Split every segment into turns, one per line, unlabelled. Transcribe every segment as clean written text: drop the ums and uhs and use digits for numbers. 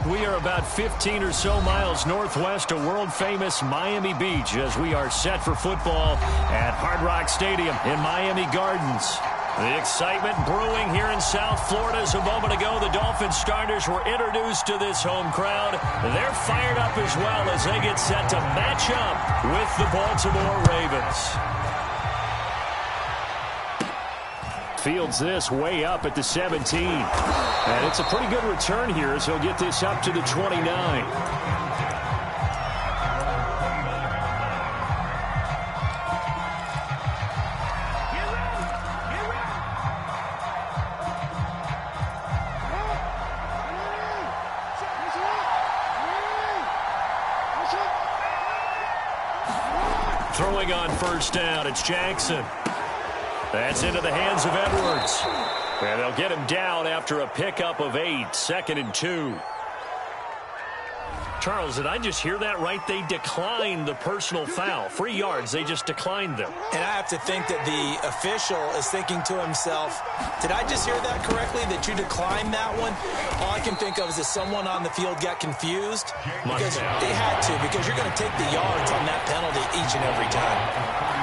We are about 15 or so miles northwest of world-famous Miami Beach as we are set for football at Hard Rock Stadium in Miami Gardens. The excitement brewing here in South Florida. As a moment ago, the Dolphins starters were introduced to this home crowd. They're fired up as well as they get set to match up with the Baltimore Ravens. Fields this way up at the 17. And it's a pretty good return here as he'll get this up to the 29. Throwing on first down, it's Jackson. That's into the hands of Edwards. And they'll get him down after a pickup of 8, 2nd and 2. Charles, did I just hear that right? They declined the personal foul. 3 yards, they just declined them.
And I have to think that the official is thinking to himself, did I just hear that correctly, that you declined that one? All I can think of is that someone on the field got confused. Because they had to, because you're going to take the yards on that penalty each and every time.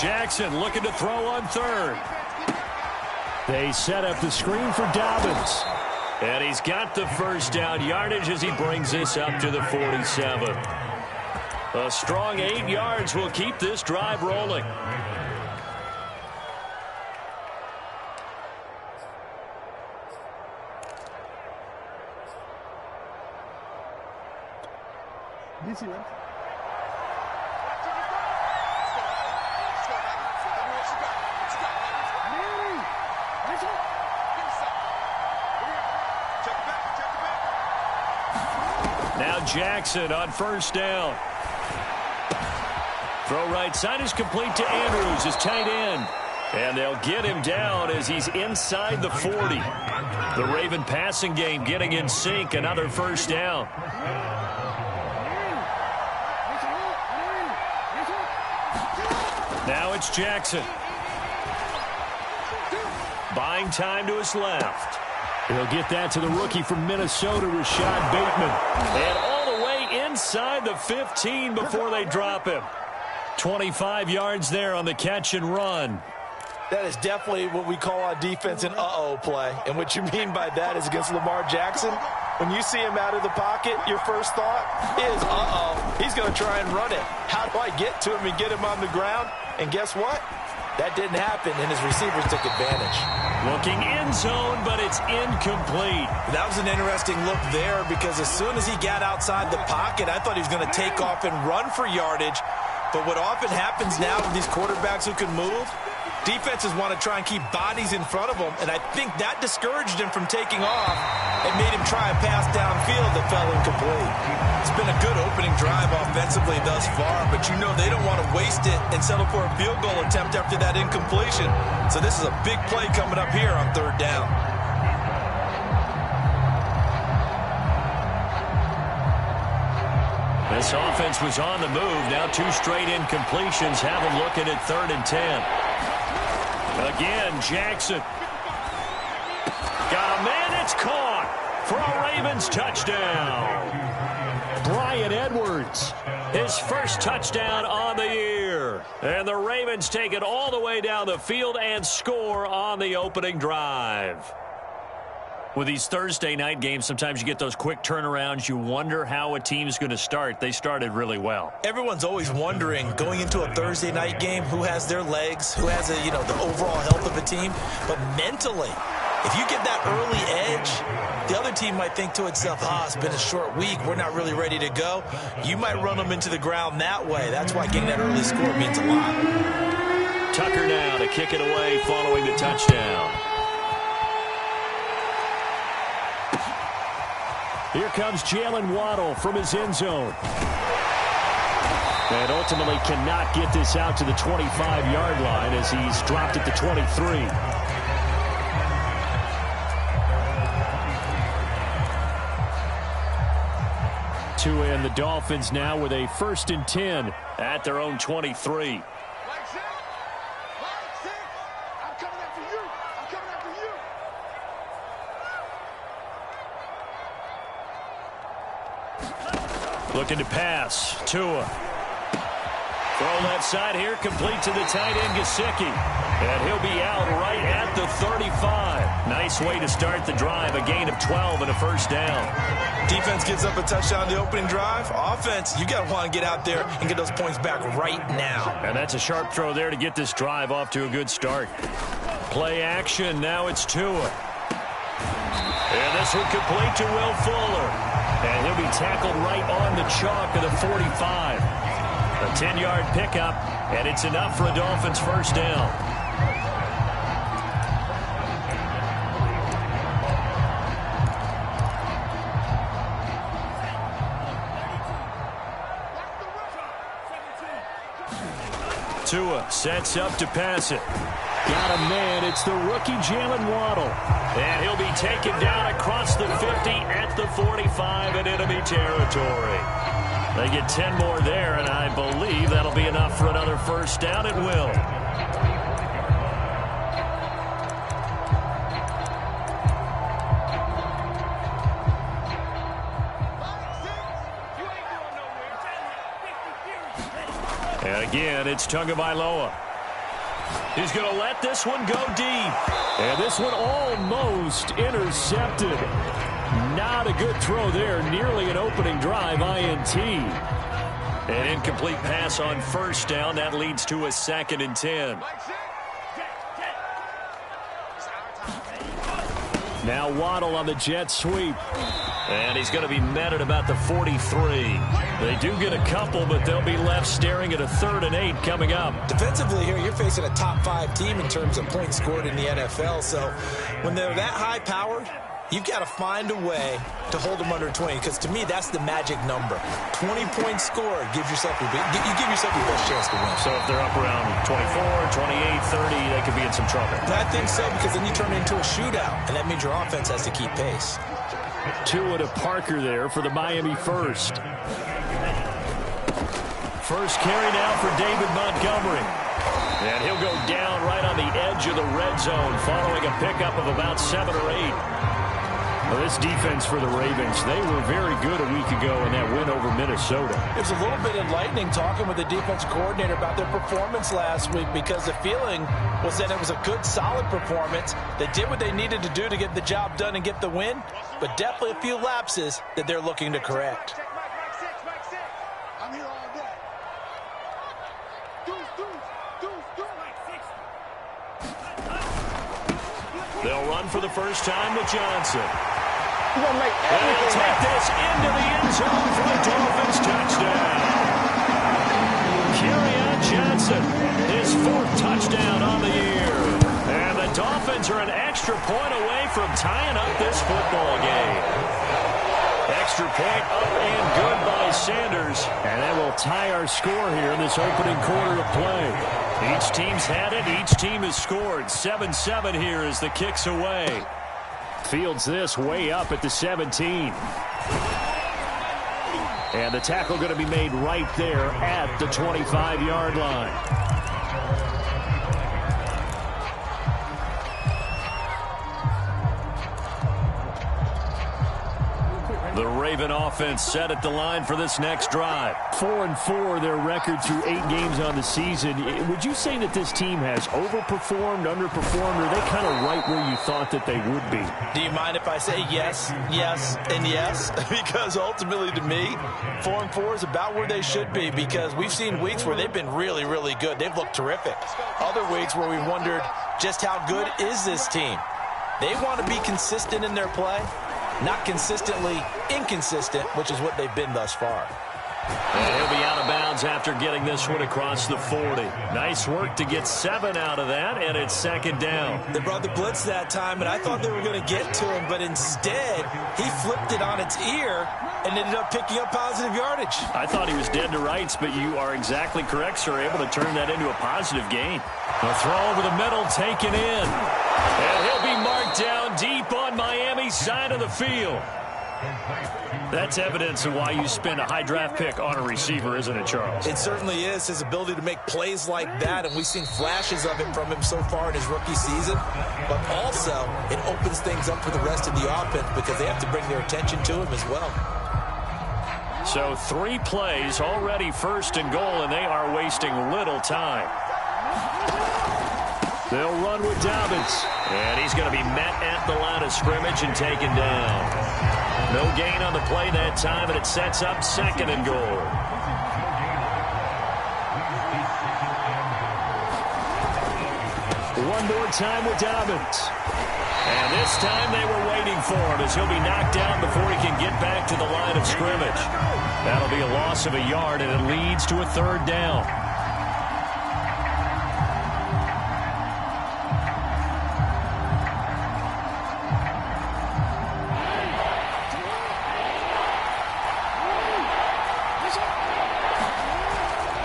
Jackson looking to throw on third. They set up the screen for Dobbins. And he's got the first down yardage as he brings this up to the 47. A strong 8 yards will keep this drive rolling. Now Jackson on first down. Throw right side is complete to Andrews, his tight end. And they'll get him down as he's inside the 40. The Raven passing game getting in sync, another first down. Now it's Jackson. Buying time to his left. He'll get that to the rookie from Minnesota, Rashad Bateman. And all the way inside the 15 before they drop him. 25 yards there on the catch and run.
That is definitely what we call on defense an uh-oh play. And what you mean by that is against Lamar Jackson, when you see him out of the pocket, your first thought is, uh-oh, he's going to try and run it. How do I get to him and get him on the ground? And guess what? That didn't happen, and his receivers took advantage.
Looking end zone, but it's incomplete.
That was an interesting look there because as soon as he got outside the pocket, I thought he was going to take off and run for yardage. But what often happens now with these quarterbacks who can move, defenses want to try and keep bodies in front of them, and I think that discouraged him from taking off and made him try a pass downfield that fell incomplete. It's been a good opening drive offensively thus far, but you know they don't want to waste it and settle for a field goal attempt after that incompletion. So this is a big play coming up here on third down.
This offense was on the move. Now 2 straight incompletions have them looking at 3rd and 10. Again, Jackson. Got a man, it's caught for a Ravens touchdown. Bryan Edwards, his first touchdown on the year. And the Ravens take it all the way down the field and score on the opening drive. With these Thursday night games, sometimes you get those quick turnarounds. You wonder how a team's going to start. They started really well.
Everyone's always wondering, going into a Thursday night game, who has their legs, who has the overall health of a team. But mentally, if you get that early edge, the other team might think to itself, it's been a short week. We're not really ready to go. You might run them into the ground that way. That's why getting that early score means a lot.
Tucker now to kick it away following the touchdown. Here comes Jalen Waddle from his end zone. And ultimately cannot get this out to the 25-yard line as he's dropped at the 23. Tua and the Dolphins now with a 1st and 10 at their own 23. Looking to pass. Tua. Throw left side here, complete to the tight end, Gesicki. And he'll be out right at the 35. Nice way to start the drive, a gain of 12 and a 1st down.
Defense gives up a touchdown on the opening drive. Offense, you got to want to get out there and get those points back right now.
And that's a sharp throw there to get this drive off to a good start. Play action, now it's Tua. And this one complete to Will Fuller. And he'll be tackled right on the chalk of the 45. A 10-yard pickup, and it's enough for a Dolphins 1st down. Tua sets up to pass it. Got a man. It's the rookie Jalen Waddle. And he'll be taken down across the 50 at the 45 in enemy territory. They get 10 more there, and I believe that'll be enough for another 1st down at will. And again, it's Tagovailoa. He's going to let this one go deep. And this one almost intercepted. Not a good throw there. Nearly an opening drive, INT. An incomplete pass on 1st down. That leads to a 2nd and 10. Now Waddle on the jet sweep. And he's going to be met at about the 43. They do get a couple, but they'll be left staring at a 3rd and 8 coming up.
Defensively here, you're facing a top 5 team in terms of points scored in the NFL. So when they're that high-powered, you've got to find a way to hold them under 20, because to me, that's the magic number. 20 points scored gives yourself you give yourself your best chance to win.
So if they're up around 24, 28, 30, they could be in some trouble.
I think so, because then you turn it into a shootout, and that means your offense has to keep pace.
Tua to Parker there for the Miami 1st. First carry now for David Montgomery. And he'll go down right on the edge of the red zone following a pickup of about 7 or 8. Well, this defense for the Ravens, they were very good a week ago in that win over Minnesota.
It was a little bit enlightening talking with the defense coordinator about their performance last week, because the feeling was that it was a good, solid performance. They did what they needed to do to get the job done and get the win, but definitely a few lapses that they're looking to correct.
They'll run for the first time with Johnson. They'll take this into the end zone for the Dolphins touchdown. Kerryon Johnson, his 4th touchdown on the year. And the Dolphins are an extra point away from tying up this football game. Extra point up and good by Sanders. And that will tie our score here in this opening quarter of play. Each team's had it. Each team has scored. 7-7 here as the kick's away. Fields this way up at the 17. And the tackle going to be made right there at the 25-yard line. The Raven offense set at the line for this next drive. 4-4, their record through 8 games on the season. Would you say that this team has overperformed, underperformed, or are they kind of right where you thought that they would be?
Do you mind if I say yes, yes, and yes? Because ultimately, to me, 4-4 is about where they should be, because we've seen weeks where they've been really, really good. They've looked terrific. Other weeks where we wondered just how good is this team. They want to be consistent in their play. Not consistently inconsistent, which is what they've been thus far.
And he'll be out of bounds after getting this one across the 40. Nice work to get 7 out of that, and it's 2nd down.
They brought the blitz that time, and I thought they were going to get to him, but instead, he flipped it on its ear and ended up picking up positive yardage.
I thought he was dead to rights, but you are exactly correct, sir. Able to turn that into a positive gain. A throw over the middle, taken in. And he'll be marked down deep on Miami's side of the field. That's evidence of why you spend a high draft pick on a receiver, isn't it, Charles?
It certainly is, his ability to make plays like that, and we've seen flashes of it from him so far in his rookie season. But also, it opens things up for the rest of the offense because they have to bring their attention to him as well.
So 3 plays, already first and goal, and they are wasting little time. They'll run with Dobbins, and he's going to be met at the line of scrimmage and taken down. No gain on the play that time, and it sets up second and goal. One more time with Dobbins. And this time they were waiting for him as he'll be knocked down before he can get back to the line of scrimmage. That'll be a loss of a yard, and it leads to a third down.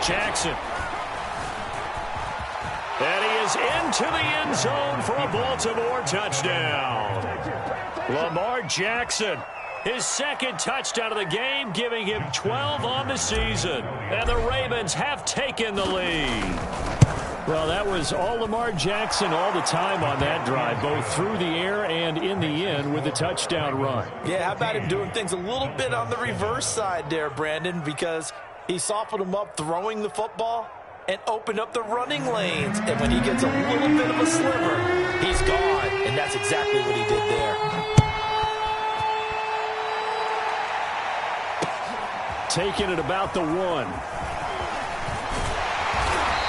Jackson. And he is into the end zone for a Baltimore touchdown. Lamar Jackson, his second touchdown of the game, giving him 12 on the season. And the Ravens have taken the lead. Well, that was all Lamar Jackson all the time on that drive, both through the air and in the end with a touchdown run.
Yeah, how about him doing things a little bit on the reverse side there, Brandon, because he softened him up throwing the football and opened up the running lanes. And when he gets a little bit of a sliver, he's gone. And that's exactly what he did there.
Taking it about the 1.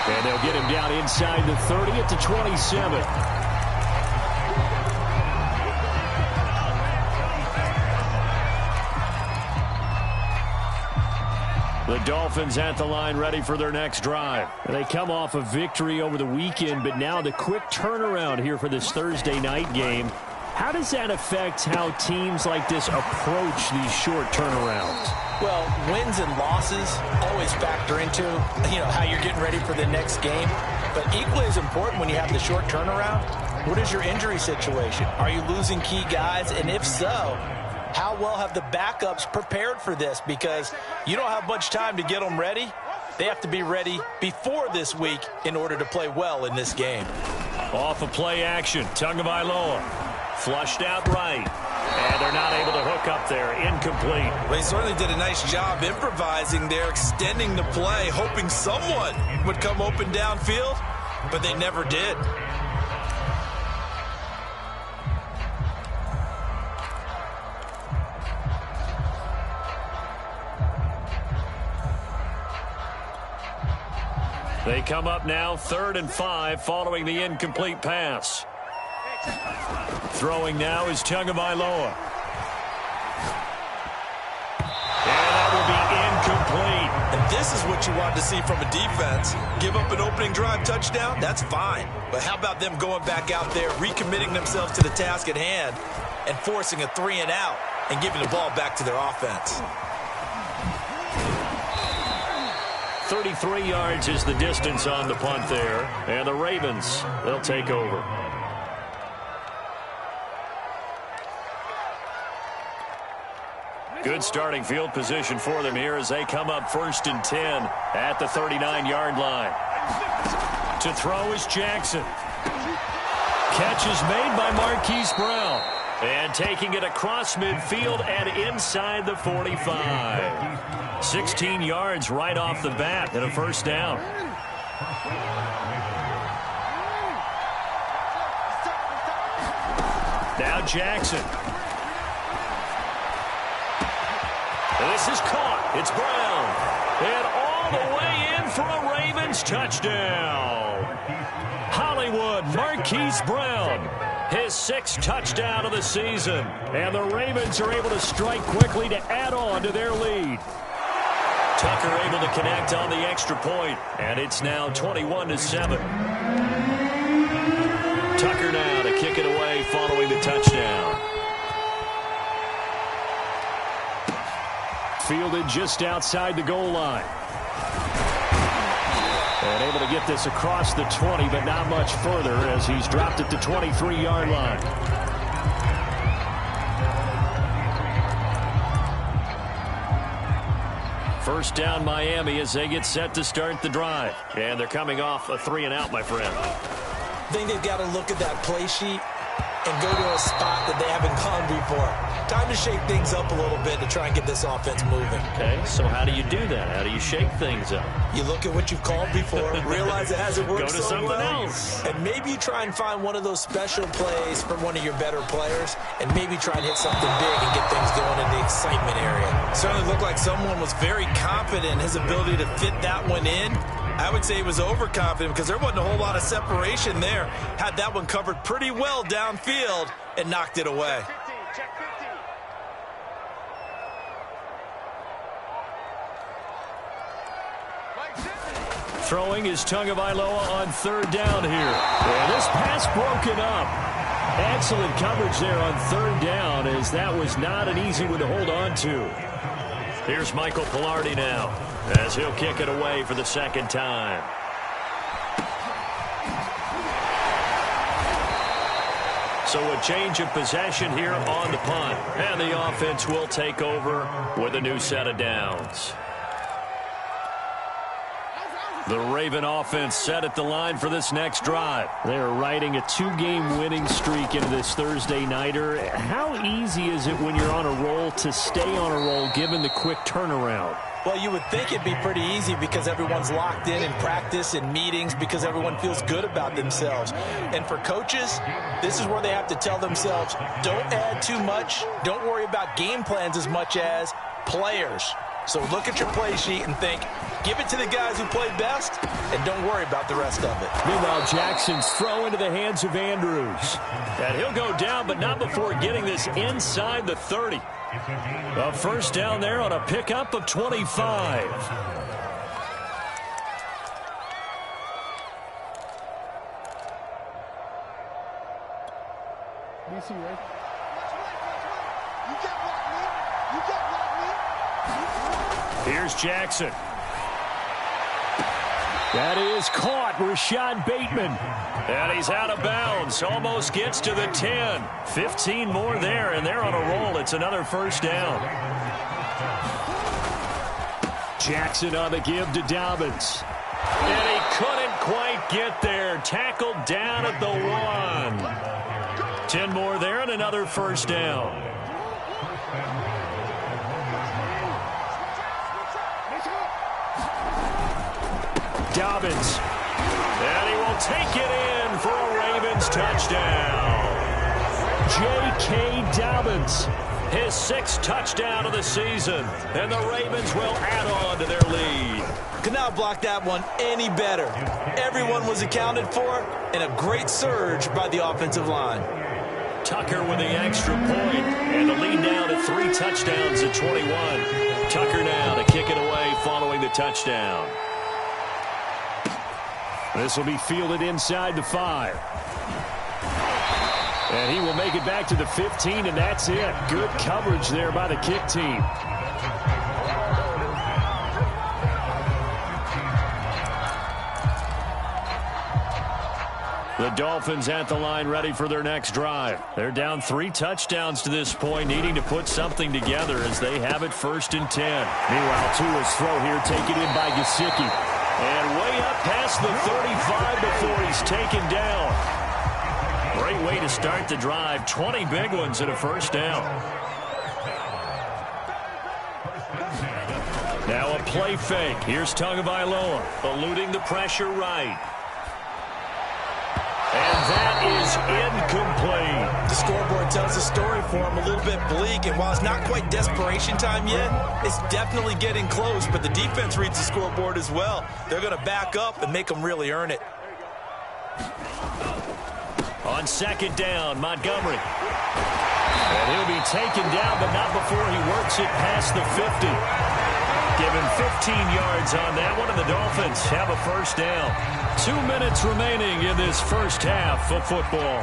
And they'll get him down inside the 30 at the 27. The Dolphins at the line ready for their next drive. They come off a victory over the weekend, but now the quick turnaround here for this Thursday night game. How does that affect how teams like this approach these short turnarounds?
Well, wins and losses always factor into, how you're getting ready for the next game. But equally as important when you have the short turnaround, what is your injury situation? Are you losing key guys? And if so, how well have the backups prepared for this? Because you don't have much time to get them ready. They have to be ready before this week in order to play well in this game.
Off of play action, Tagovailoa flushed out right. And they're not able to hook up there. Incomplete.
Well, they certainly did a nice job improvising there, extending the play, hoping someone would come open downfield, but they never did.
They come up now 3rd and 5 following the incomplete pass. Throwing now is Tagovailoa. And that will be incomplete.
And this is what you want to see from a defense. Give up an opening drive touchdown, that's fine. But how about them going back out there, recommitting themselves to the task at hand, and forcing a 3 and out and giving the ball back to their offense.
33 yards is the distance on the punt there. And the Ravens, they'll take over. Good starting field position for them here as they come up 1st and 10 at the 39-yard line. To throw is Jackson. Catch is made by Marquise Brown. And taking it across midfield and inside the 45. 16 yards right off the bat and a first down. Now Jackson. This is caught. It's Brown. And all the way in for a Ravens touchdown. Hollywood Marquise Brown. His 6th touchdown of the season. And the Ravens are able to strike quickly to add on to their lead. Tucker able to connect on the extra point. And it's now 21-7. Tucker now to kick it away following the touchdown. Fielded just outside the goal line. And able to get this across the 20, but not much further as he's dropped at the 23-yard line. First down Miami as they get set to start the drive. And they're coming off a 3-and-out, my friend.
I think they've got to look at that play sheet and go to a spot that they haven't gone before. Time to shake things up a little bit to try and get this offense moving.
Okay, so how do you do that? How do you shake things up?
You look at what you've called before, realize it hasn't worked
Go to
so
something
well,
else.
and maybe you try and find one of those special plays from one of your better players, and maybe try and hit something big and get things going in the excitement area. Certainly looked like someone was very confident in his ability to fit that one in. I would say he was overconfident because there wasn't a whole lot of separation there. Had that one covered pretty well downfield and knocked it away.
Throwing is Tagovailoa on third down here. And this pass broken up. Excellent coverage there on third down, as that was not an easy one to hold on to. Here's Michael Pilardi now, as he'll kick it away for the second time. So a change of possession here on the punt. And the offense will take over with a new set of downs. The Raven offense set at the line for this next drive. They're riding a 2-game winning streak into this Thursday nighter. How easy is it when you're on a roll to stay on a roll given the quick turnaround?
Well, you would think it'd be pretty easy because everyone's locked in practice and meetings because everyone feels good about themselves. And for coaches, this is where they have to tell themselves, don't add too much. Don't worry about game plans as much as players. So look at your play sheet and think, give it to the guys who play best, and don't worry about the rest of it.
Meanwhile, Jackson's throw into the hands of Andrews. And he'll go down, but not before getting this inside the 30. A first down there on a pickup of 25.
DC, right? You can't block me. You can't block me.
Here's Jackson. That is caught, Rashad Bateman. And he's out of bounds. Almost gets to the 10. 15 more there, and they're on a roll. It's another first down. Jackson on the give to Dobbins. And he couldn't quite get there. Tackled down at the 1. 10 more there and another first down. Dobbins. And he will take it in for a Ravens touchdown. J.K. Dobbins, his 6th touchdown of the season. And the Ravens will add on to their lead.
Could not block that one any better. Everyone was accounted for, and a great surge by the offensive line.
Tucker with the extra point, and the lead now to 3 touchdowns at 21. Tucker now to kick it away following the touchdown. This will be fielded inside the 5. And he will make it back to the 15, and that's it. Good coverage there by the kick team. The Dolphins at the line ready for their next drive. They're down 3 touchdowns to this point, needing to put something together as they have it 1st and 10. Meanwhile, Tua's throw here taken in by Gesicki. And way up past the 35 before he's taken down. Great way to start the drive. 20 big ones and a first down. Now a play fake. Here's Tagovailoa, eluding the pressure right. And that is incomplete.
The scoreboard tells the story for him, a little bit bleak, and while it's not quite desperation time yet, it's definitely getting close, but the defense reads the scoreboard as well. They're going to back up and make them really earn it.
On 2nd down, Montgomery. And he'll be taken down, but not before he works it past the 50. Given 15 yards on that one, and the Dolphins have a first down. 2 minutes remaining in this first half of football.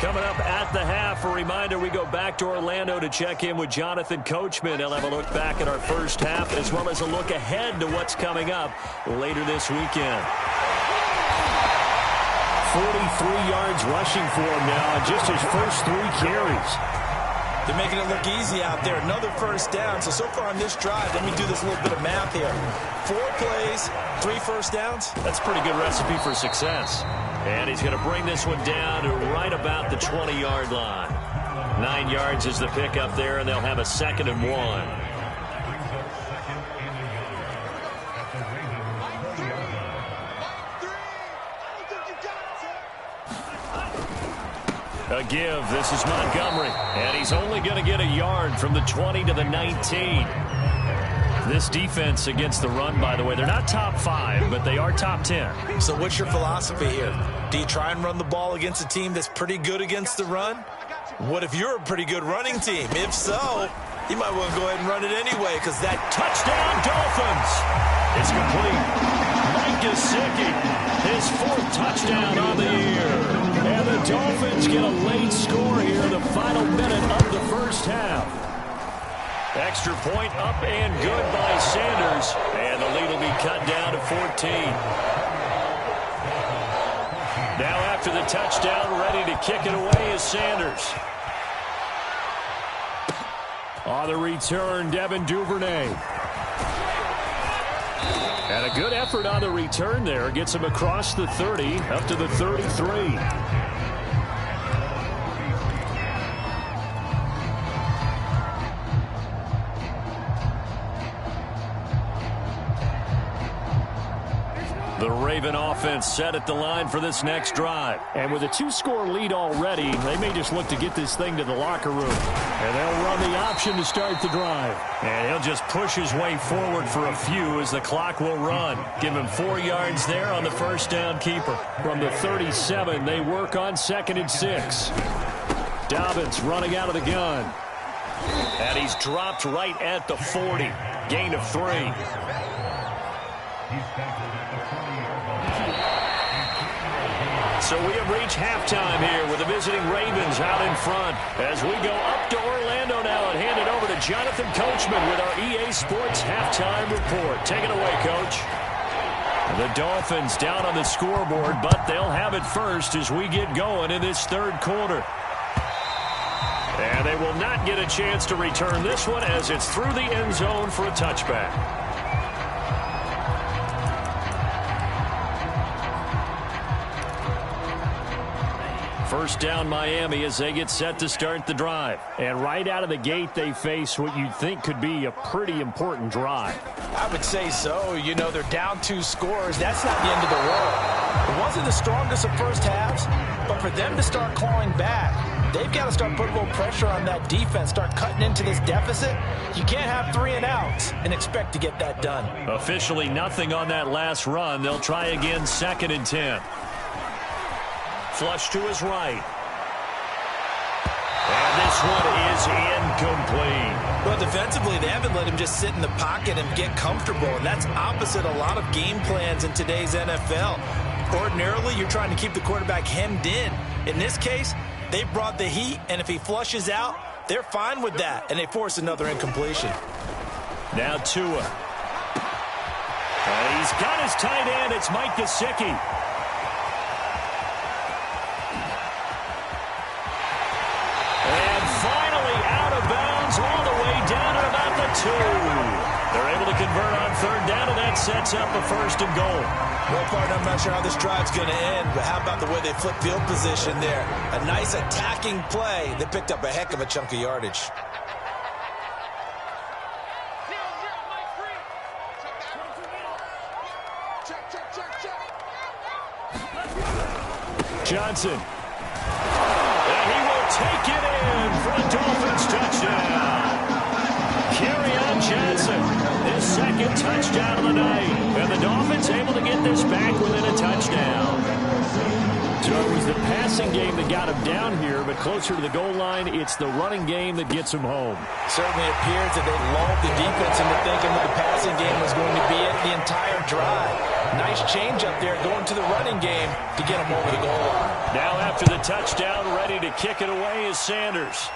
Coming up at the half, a reminder, we go back to Orlando to check in with Jonathan Coachman. He'll have a look back at our first half, as well as a look ahead to what's coming up later this weekend. 43 yards rushing for him now on just his first 3 carries.
They're making it look easy out there. Another first down. So far on this drive, let me do this little bit of math here. 4 plays, 3 first downs.
That's a pretty good recipe for success. And he's going to bring this one down to right about the 20-yard line. 9 yards is the pickup there, and they'll have a 2nd and 1. A give. This is Montgomery. And he's only going to get a yard from the 20 to the 19. This defense against the run, by the way, they're not top 5, but they are top 10.
So what's your philosophy here? Do you try and run the ball against a team that's pretty good against the run? What if you're a pretty good running team? If so, you might want to go ahead and run it anyway, because that
touchdown Dolphins is complete. Mike Gesicki, his 4th touchdown on the year. And the Dolphins get a late score here in the final minute of the first half. Extra point up and good by Sanders. And the lead will be cut down to 14. Now after the touchdown, ready to kick it away is Sanders. On the return, Devin Duvernay. And a good effort on the return there. Gets him across the 30, up to the 33. The Raven offense set at the line for this next drive. And with a 2-score lead already, they may just look to get this thing to the locker room. And they'll run the option to start the drive. And he'll just push his way forward for a few as the clock will run. Give him 4 yards there on the first down keeper. From the 37, they work on 2nd and 6. Dobbins running out of the gun. And he's dropped right at the 40. Gain of 3. So we have reached halftime here with the visiting Ravens out in front. As we go up to Orlando now and hand it over to Jonathan Coachman with our EA Sports halftime report. Take it away, Coach. The Dolphins down on the scoreboard, but they'll have it first as we get going in this 3rd quarter. And they will not get a chance to return this one as it's through the end zone for a touchback. First down Miami as they get set to start the drive. And right out of the gate, they face what you'd think could be a pretty important drive.
I would say so. You know, they're down 2 scores. That's not the end of the world. It wasn't the strongest of first halves, but for them to start clawing back, they've got to start putting a little pressure on that defense, start cutting into this deficit. You can't have 3 and outs and expect to get that done. Officially nothing on that last run. They'll try again 2nd and 10. Flush to his right. And this one is incomplete. Well, defensively, they haven't let him just sit in the pocket and get comfortable, and that's opposite a lot of game plans in today's NFL. Ordinarily, you're trying to keep the quarterback hemmed in. In this case, they brought the heat, and if he flushes out, they're fine with that, and they force another incompletion. Now Tua. And he's got his tight end. It's Mike Gesicki. All the way down at about the 2. They're able to convert on 3rd down, and that sets up a 1st and goal. Well, partner, I'm not sure how this drive's going to end, but how about the way they flip field position there? A nice attacking play that picked up a heck of a chunk of yardage. Johnson. And he will take it in for a Dolphins touchdown. Kerryon Johnson, his 2nd touchdown of the night. And the Dolphins able to get this back within a touchdown. So it was the passing game that got him down here, but closer to the goal line, it's the running game that gets him home. Certainly appears that they lulled the defense into thinking that the passing game was going to be it the entire drive. Nice change up there going to the running game to get him over the goal line. Now after the touchdown, ready to kick it away is Sanders.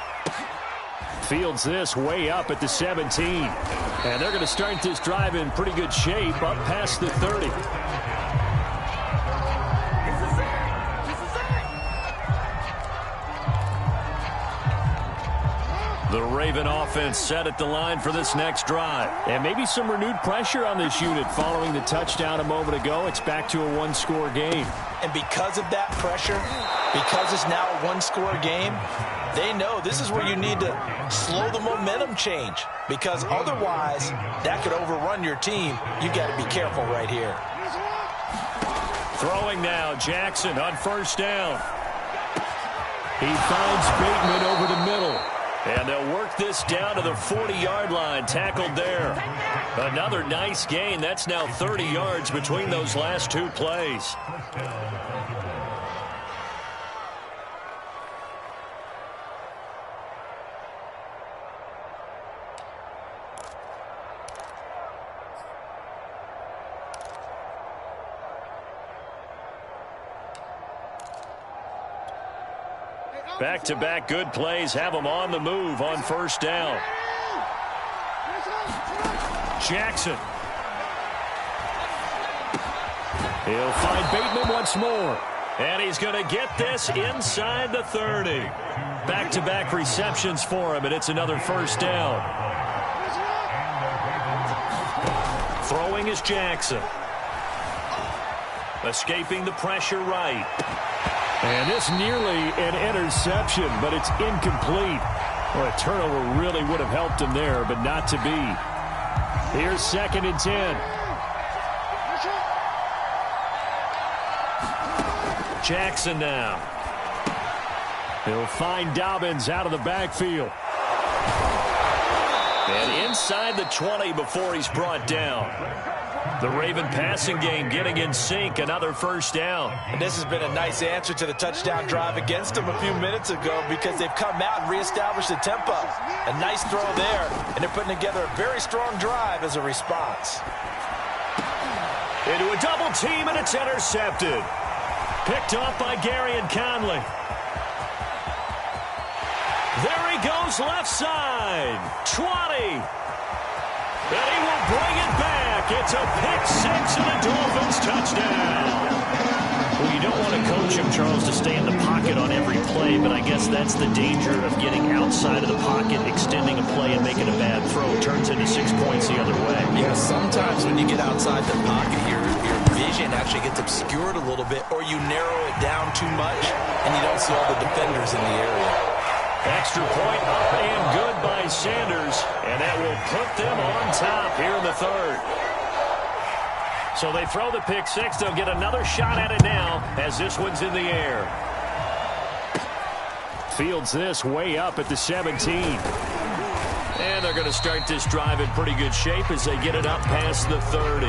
Fields this way up at the 17. And they're going to start this drive in pretty good shape up past the 30.
The Raven offense set at the line for this next drive. And maybe some renewed pressure on this unit following the touchdown a moment ago. It's back to a one-score game.
And because of that pressure, because it's now a one-score game, they know this is where you need to slow the momentum change. Because otherwise, that could overrun your team. You've got to be careful right here.
Throwing now, Jackson on first down. He finds Bateman over the middle. And they'll work this down to the 40-yard line, tackled there. Another nice gain. That's now 30 yards between those last two plays. Back-to-back good plays have them on the move on first down. Jackson. He'll find Bateman once more. And he's going to get this inside the 30. Back-to-back receptions for him, and it's another first down. Throwing is Jackson. Escaping the pressure right. And this nearly an interception, but it's incomplete. Well, a turnover really would have helped him there, but not to be. Here's 2nd and 10. Jackson now. He'll find Dobbins out of the backfield. And inside the 20 before he's brought down. The Raven passing game getting in sync, another first down.
And this has been a nice answer to the touchdown drive against them a few minutes ago because they've come out and reestablished the tempo. A nice throw there, and they're putting together a very strong drive as a response.
Into a double team, and it's intercepted. Picked off by Gary and Conley. There he goes left side. 20. And he will bring it back. It's a pick-6 and a Dolphins touchdown. Well, you don't want to coach him, Charles, to stay in the pocket on every play, but I guess that's the danger of getting outside of the pocket, extending a play, and making a bad throw. Turns into 6 points the other way.
Yeah, sometimes when you get outside the pocket, your vision actually gets obscured a little bit, or you narrow it down too much, and you don't see all the defenders in the area.
Extra point up and good by Sanders, and that will put them on top here in the third. So they throw the pick-6. They'll get another shot at it now as this one's in the air. Fields this way up at the 17. And they're going to start this drive in pretty good shape as they get it up past the 30.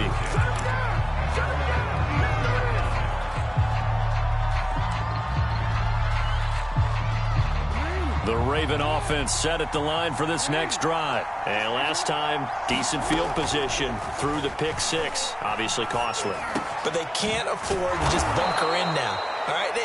The Raven offense set at the line for this next drive. And last time, decent field position through the pick-6. Obviously costly.
But they can't afford to just bunker in now. All right,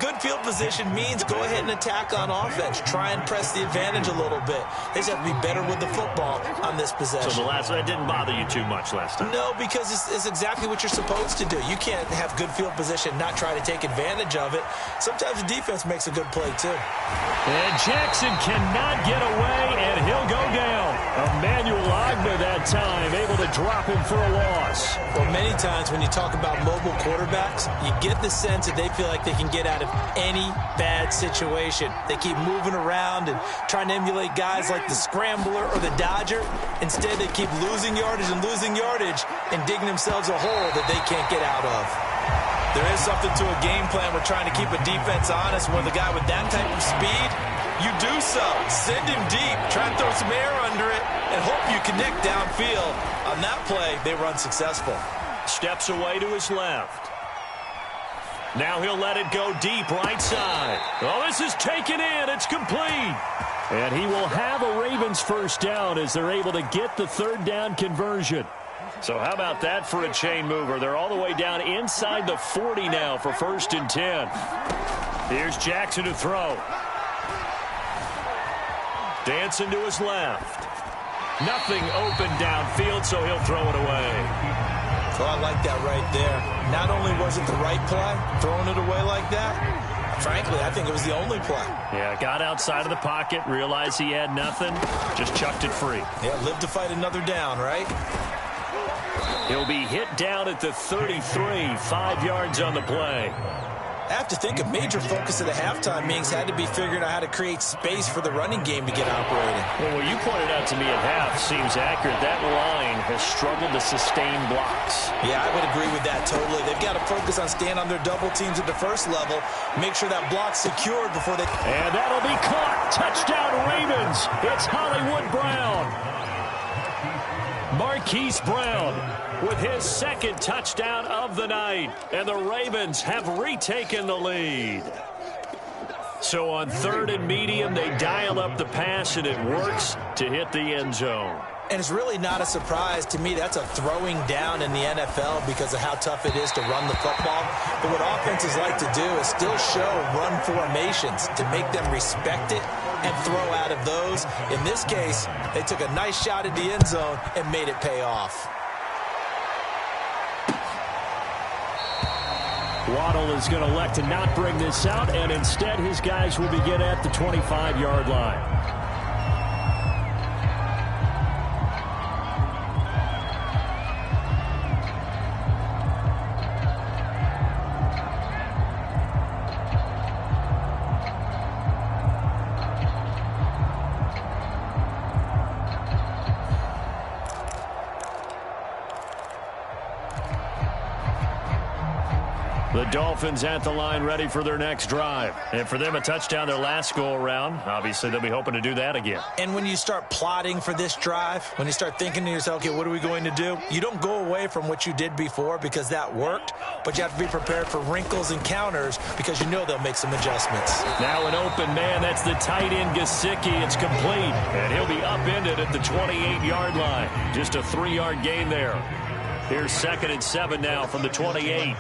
good field position means go ahead and attack on offense. Try and press the advantage a little bit. They just have to be better with the football on this possession.
So that didn't bother you too much last time?
No, because it's exactly what you're supposed to do. You can't have good field position and not try to take advantage of it. Sometimes the defense makes a good play, too.
And Jackson cannot get away, and he'll go down. Emmanuel Agba that time, able to drop him for a loss.
Well, many times when you talk about mobile quarterbacks, you get the sense that they feel like they can get out of any bad situation. They keep moving around and trying to emulate guys like the Scrambler or the Dodger. Instead, they keep losing yardage and digging themselves a hole that they can't get out of. There is something to a game plan. We're trying to keep a defense honest. With a guy with that type of speed, you do so. Send him deep. Try and throw some air under it and hope you connect downfield. On that play, they run successful.
Steps away to his left. Now he'll let it go deep right side. Oh, this is taken in. It's complete. And he will have a Ravens first down as they're able to get the third down conversion. So how about that for a chain mover? They're all the way down inside the 40 now for 1st and 10. Here's Jackson to throw. Dancing to his left. Nothing open downfield, so he'll throw it away.
So I like that right there. Not only was it the right play, throwing it away like that, I Frankly, I think it was the only play.
Yeah, got outside of the pocket, realized he had nothing, just chucked it free.
Yeah, live to fight another down, right?
He'll be hit down at the 33, 5 yards on the play.
I have to think a major focus of the halftime meetings had to be figuring out how to create space for the running game to get operating.
Well, what you pointed out to me at half seems accurate. That line has struggled to sustain blocks.
Yeah, I would agree with that totally. They've got to focus on staying on their double teams at the first level, make sure that block's secured before they...
And that'll be caught. Touchdown, Ravens. It's Hollywood Brown. Marquise Brown with his second touchdown of the night. And the Ravens have retaken the lead. So on 3rd and medium, they dial up the pass, and it works to hit the end zone.
And it's really not a surprise to me. That's a throwing down in the NFL because of how tough it is to run the football. But what offenses like to do is still show run formations to make them respect it and throw out of those. In this case, they took a nice shot at the end zone and made it pay off.
Waddle is going to elect to not bring this out, and instead his guys will begin at the 25-yard line. The Dolphins at the line ready for their next drive. And for them, a touchdown their last go-around. Obviously, they'll be hoping to do that again.
And when you start plotting for this drive, when you start thinking to yourself, okay, what are we going to do? You don't go away from what you did before because that worked, but you have to be prepared for wrinkles and counters because you know they'll make some adjustments.
Now an open man. That's the tight end, Gesicki. It's complete. And he'll be upended at the 28-yard line. Just a 3-yard gain there. Here's 2nd and 7 now from the 28.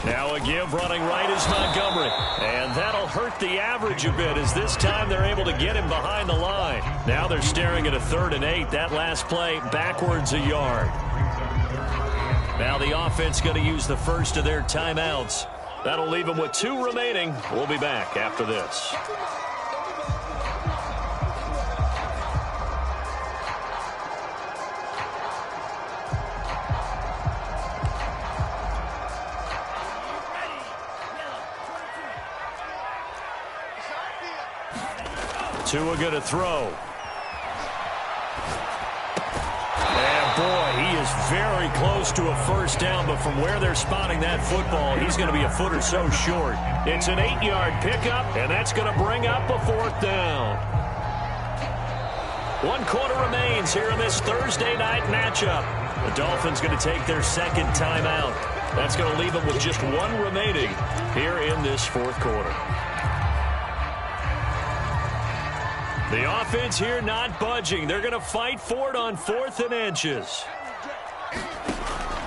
Now a give running right is Montgomery. And that'll hurt the average a bit as this time they're able to get him behind the line. Now they're staring at a 3rd and 8. That last play backwards a yard. Now the offense going to use the first of their timeouts. That'll leave them with 2 remaining. We'll be back after this. Tua going to throw. And boy, he is very close to a first down, but from where they're spotting that football, he's going to be a foot or so short. It's an 8-yard pickup, and that's going to bring up a 4th down. 1 quarter remains here in this Thursday night matchup. The Dolphins going to take their 2nd timeout. That's going to leave them with just 1 remaining here in this 4th quarter. The offense here not budging. They're going to fight for it on 4th and inches.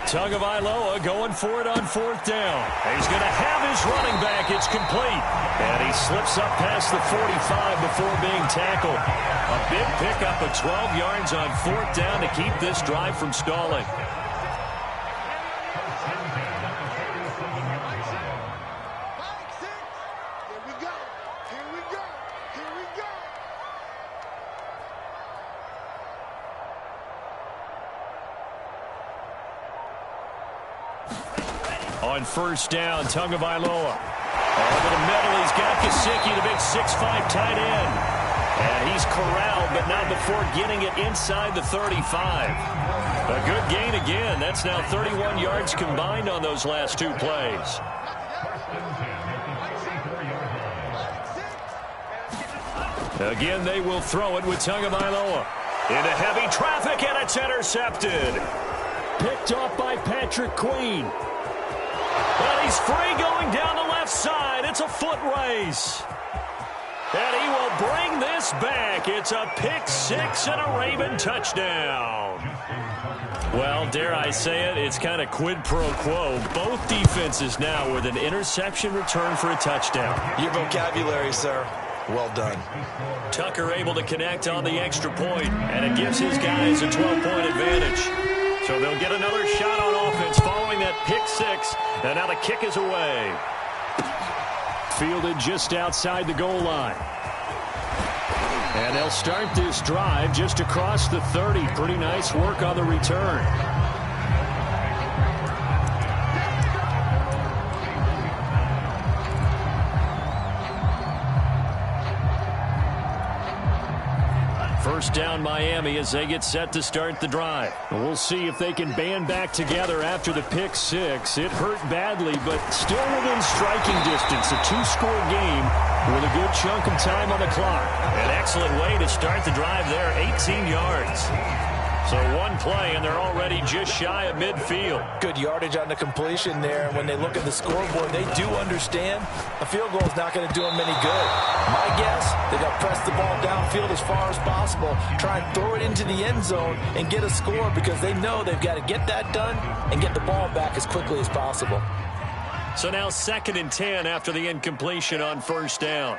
Tagovailoa going for it on 4th down. He's going to have his running back. It's complete. And he slips up past the 45 before being tackled. A big pickup of 12 yards on 4th down to keep this drive from stalling. On 1st down, Tagovailoa. Over the middle, he's got Gesicki, the big 6'5" tight end. And he's corralled, but not before getting it inside the 35. A good gain again. That's now 31 yards combined on those last 2 plays. Again, they will throw it with Tagovailoa. Into heavy traffic, and it's intercepted. Picked off by Patrick Queen. Well, he's free going down the left side. It's a foot race. And he will bring this back. It's a pick 6 and a Raven touchdown. Well, dare I say it, it's kind of quid pro quo. Both defenses now with an interception return for a touchdown.
Your vocabulary, sir. Well done.
Tucker able to connect on the extra point, and it gives his guys a 12-point advantage. So they'll get another shot on offense following that pick six, and now the kick is away. Fielded just outside the goal line. And they'll start this drive just across the 30. Pretty nice work on the return. First down Miami as they get set to start the drive. We'll see if they can band back together after the pick six. It hurt badly, but still within striking distance. A two-score game with a good chunk of time on the clock. An excellent way to start the drive there, 18 yards. So one play, and they're already just shy of midfield.
Good yardage on the completion there. And when they look at the scoreboard, they do understand a field goal is not going to do them any good. My guess, they're going to press the ball downfield as far as possible, try and throw it into the end zone and get a score because they know they've got to get that done and get the ball back as quickly as possible.
So now 2nd and 10 after the incompletion on first down.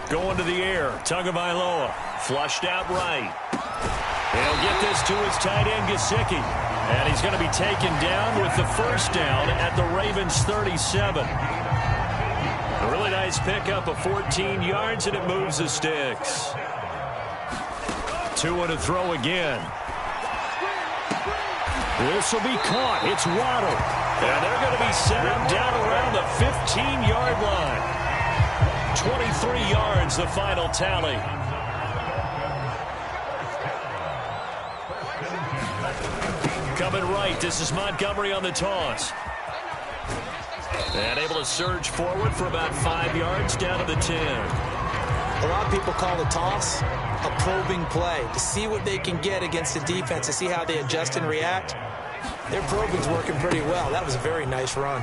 Going to the air, Tagovailoa, flushed out right. He'll get this to his tight end, Gesicki. And he's going to be taken down with the first down at the Ravens 37. A really nice pickup of 14 yards, and it moves the sticks. 2 to throw again. This will be caught. It's Waddle. And they're going to be set up down around the 15-yard line. 23 yards, the final tally. Coming right, this is Montgomery on the toss. And able to surge forward for about 5 yards down to the 10.
A lot of people call the toss a probing play to see what they can get against the defense, to see how they adjust and react. Their probing's working pretty well. That was a very nice run.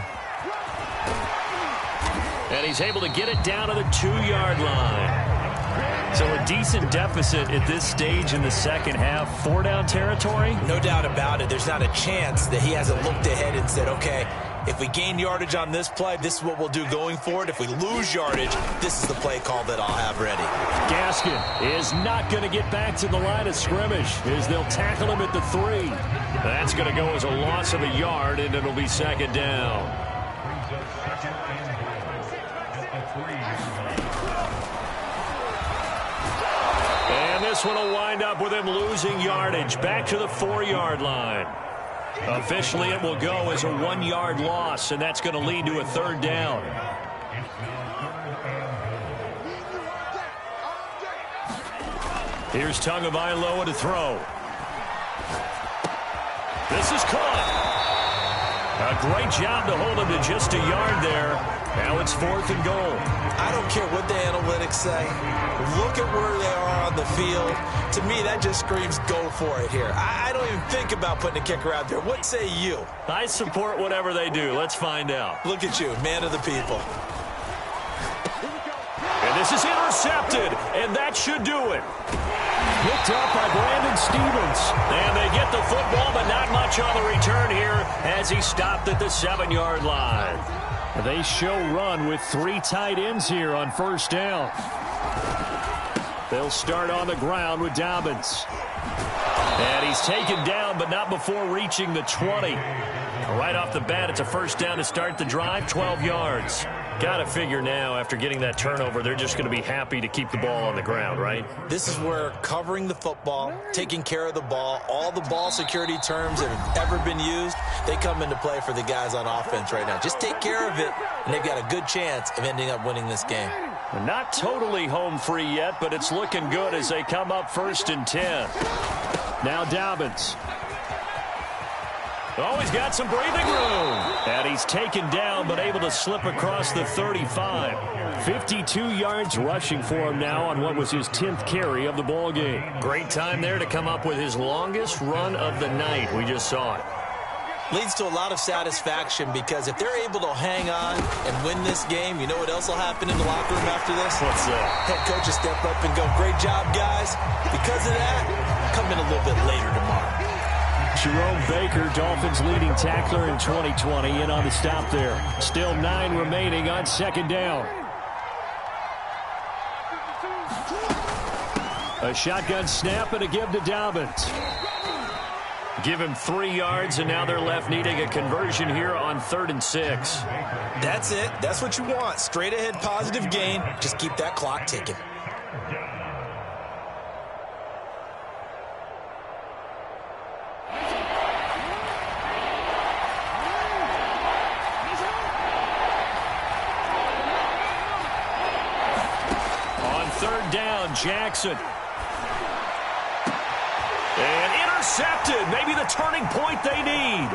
And he's able to get it down to the 2-yard line. So a decent deficit at this stage in the second half. 4-down territory?
No doubt about it. There's not a chance that he hasn't looked ahead and said, okay, if we gain yardage on this play, this is what we'll do going forward. If we lose yardage, this is the play call that I'll have ready.
Gaskin is not going to get back to the line of scrimmage as they'll tackle him at the 3. That's going to go as a loss of a yard, and it'll be 2nd down. And this one will wind up with him losing yardage back to the 4-yard line. Officially, it will go as a 1-yard loss, and that's going to lead to a 3rd down. Here's Tagovailoa to throw. This is caught. A great job to hold him to just a yard there. Now it's 4th and goal.
I don't care what the analytics say. Look at where they are on the field. To me, that just screams go for it here. I don't even think about putting a kicker out there. What say you?
I support whatever they do. Let's find out.
Look at you, man of the people.
And this is intercepted, and that should do it. Picked up by Brandon Stevens. And they get the football, but not much on the return here as he stopped at the 7-yard line. They show run with 3 tight ends here on first down. They'll start on the ground with Dobbins. And he's taken down, but not before reaching the 20. Right off the bat, it's a first down to start the drive, 12 yards. Got to figure now, after getting that turnover, they're just going to be happy to keep the ball on the ground, right?
This is where covering the football, taking care of the ball, all the ball security terms that have ever been used, they come into play for the guys on offense right now. Just take care of it, and they've got a good chance of ending up winning this game.
Not totally home free yet, but it's looking good as they come up 1st and 10. Now Dobbins. Oh, he's got some breathing room. And he's taken down, but able to slip across the 35. 52 yards rushing for him now on what was his 10th carry of the ball game. Great time there to come up with his longest run of the night. We just saw it.
Leads to a lot of satisfaction because if they're able to hang on and win this game, you know what else will happen in the locker room after this?
What's that?
Head coach will step up and go, great job, guys. Because of that, come in a little bit later tomorrow.
Jerome Baker, Dolphins leading tackler in 2020, in on the stop there. Still 9 remaining on second down. A shotgun snap and a give to Dobbins. Give him 3 yards, and now they're left needing a conversion here on 3rd and 6.
That's it. That's what you want. Straight ahead positive gain. Just keep that clock ticking.
On 3rd down, Jackson. And intercepted. Maybe the turning point they need.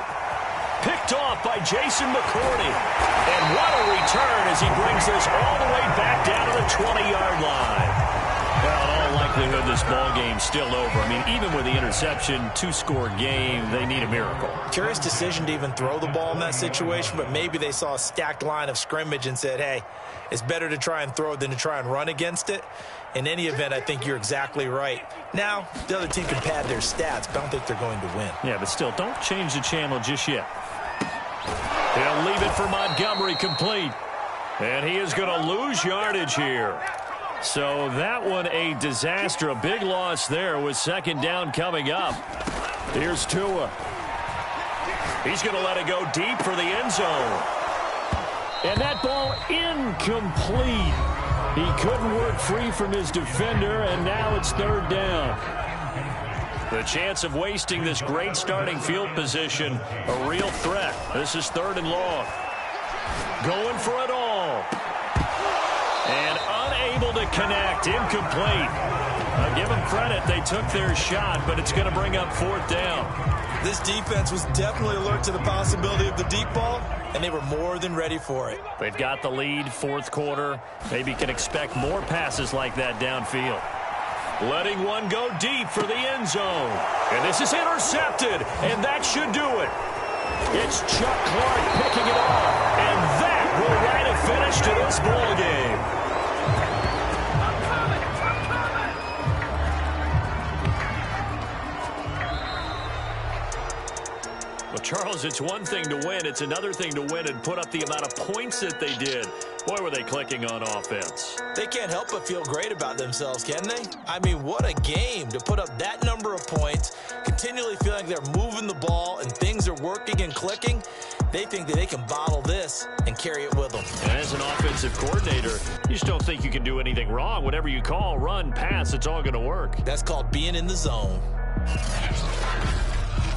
Picked off by Jason McCourty. And what a return as he brings this all the way back down to the 20-yard line. Well, in all likelihood, this ball game's still over. I mean, even with the interception, 2-score game, they need a miracle.
Curious decision to even throw the ball in that situation, but maybe they saw a stacked line of scrimmage and said, hey, it's better to try and throw it than to try and run against it. In any event, I think you're exactly right. Now, the other team can pad their stats, but I don't think they're going to win.
Yeah, but still, don't change the channel just yet. He'll leave it for Montgomery complete. And he is going to lose yardage here. So that one a disaster. A big loss there with second down coming up. Here's Tua. He's going to let it go deep for the end zone. And that ball incomplete. He couldn't work free from his defender, and now it's 3rd down. The chance of wasting this great starting field position, a real threat. This is 3rd and long. Going for it all. And unable to connect. Incomplete. I'll give them credit. They took their shot, but it's going to bring up 4th down.
This defense was definitely alert to the possibility of the deep ball, and they were more than ready for it.
They've got the lead, 4th quarter. Maybe can expect more passes like that downfield. Letting one go deep for the end zone. And this is intercepted, and that should do it. It's Chuck Clark picking it off, and that will write a finish to this ball game. Well, Charles, it's one thing to win. It's another thing to win and put up the amount of points that they did. Boy, were they clicking on offense.
They can't help but feel great about themselves, can they? I mean, what a game to put up that number of points, continually feeling they're moving the ball and things are working and clicking. They think that they can bottle this and carry it with them.
And as an offensive coordinator, you just don't think you can do anything wrong. Whatever you call, run, pass, it's all going to work.
That's called being in the zone.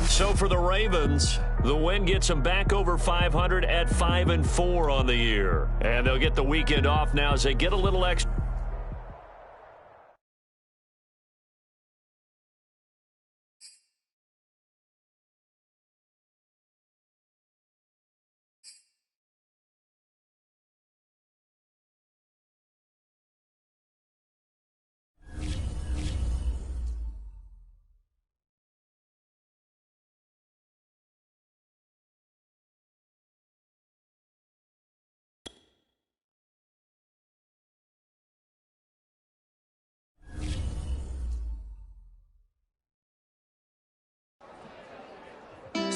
So for the Ravens, the win gets them back over 500 at 5-4 on the year. And they'll get the weekend off now as they get a little extra.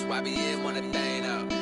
YBN want a thing up.